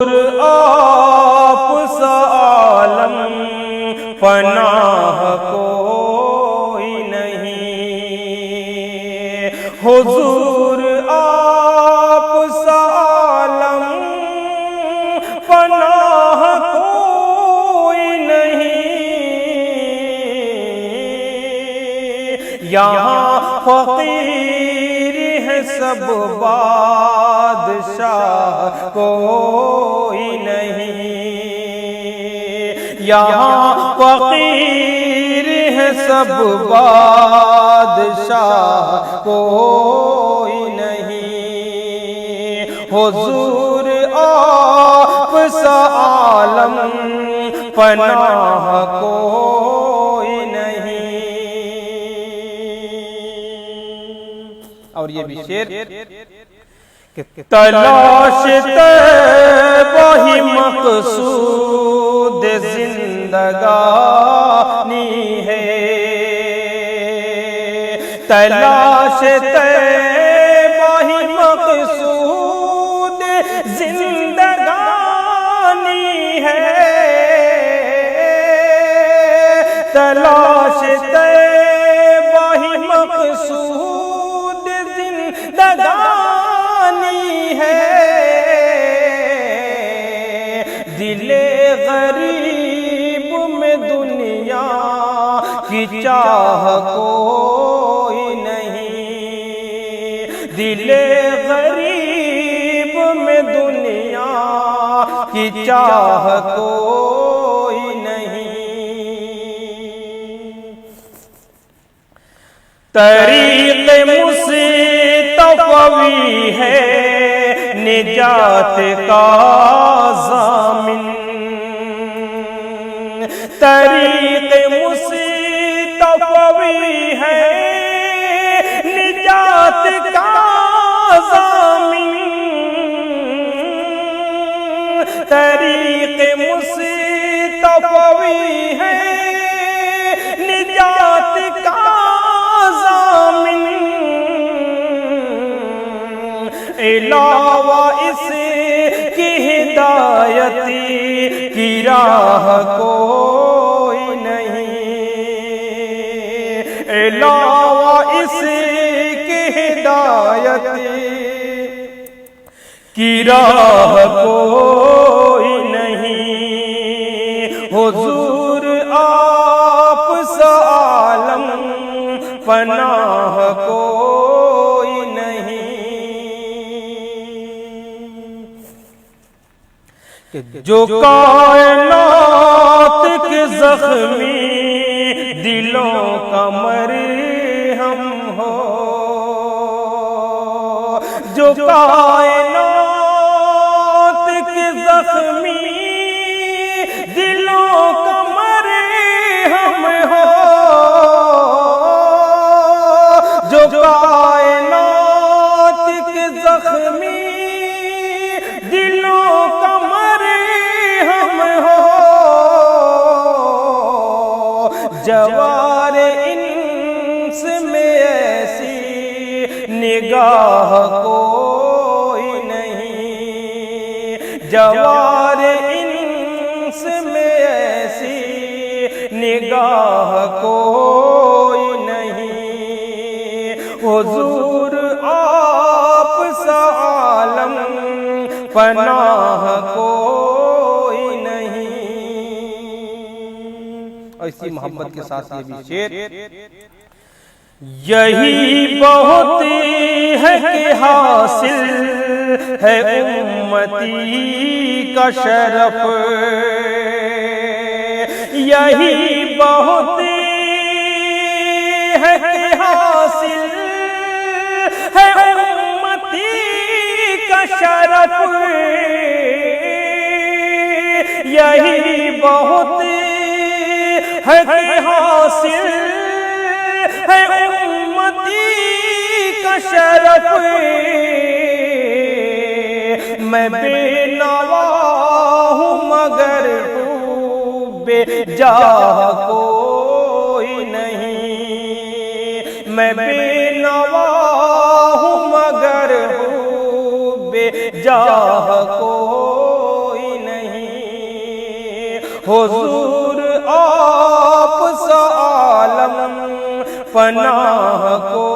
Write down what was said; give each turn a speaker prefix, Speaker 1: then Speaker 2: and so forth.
Speaker 1: آپ سا عالم پناہ کوئی نہیں، حضور آپ سا عالم پناہ کوئی نہیں، یہاں فقیر ہے سب بادشاہ کوئی نہیں، یہاں فقیر ہے سب بادشاہ کوئی نہیں، حضور آپ سا عالم پناہ کوئی نہیں۔ اور یہ بھی شعر تلاش طیبہ ہی مقصود زندگانی ہے، تلاش طیبہ ہی مقصود زندگانی ہے، تلاش طیبہ ہی مقصود زندگانی ہے، دل غریب میں دنیا کی چاہ کوئی نہیں، دل غریب میں دنیا کی چاہ کوئی نہیں، طریق مصطفی ہے نجات کا ضامن، طریق مصطفی ہے نجات کا ضامن، طریق مصطفی ہے نجات کا ضامن، علاوہ اس کی ہدایت کی راہ کوئی نہیں، علاوہ اس کی ہدایت کی راہ کوئی نہیں، حضور آپ سا عالم پناہ کوئی نہیں، جو کائنات کے زخمی دلوں کا مرہم ہو، جو کائنات کے زخمی دلوں کا مرہم ہو، جو کائنات کے زخمی دلوں کا مرہم ہو، جوار انس میں ایسی نگاہ کوئی نہیں، جوار انس میں ایسی نگاہ کوئی نہیں، حضور آپ سا عالم پناہ کوئی نہیں۔ اور اسی محبت کے ساتھ یہ بھی شعر، یہی بہت ہے کہ حاصل ہے امتی کا شرف، یہی بہت ہے کہ حاصل ہے امتی کا شرف، یہی بہت ہے کہ حاصل ہے امتی کا شرف، میں بے نوا ہوں مگر بے جاہ کوئی نہیں، میں بے نوا ہوں مگر بے جاہ کوئی حضور آپ سا عالم پناہ کو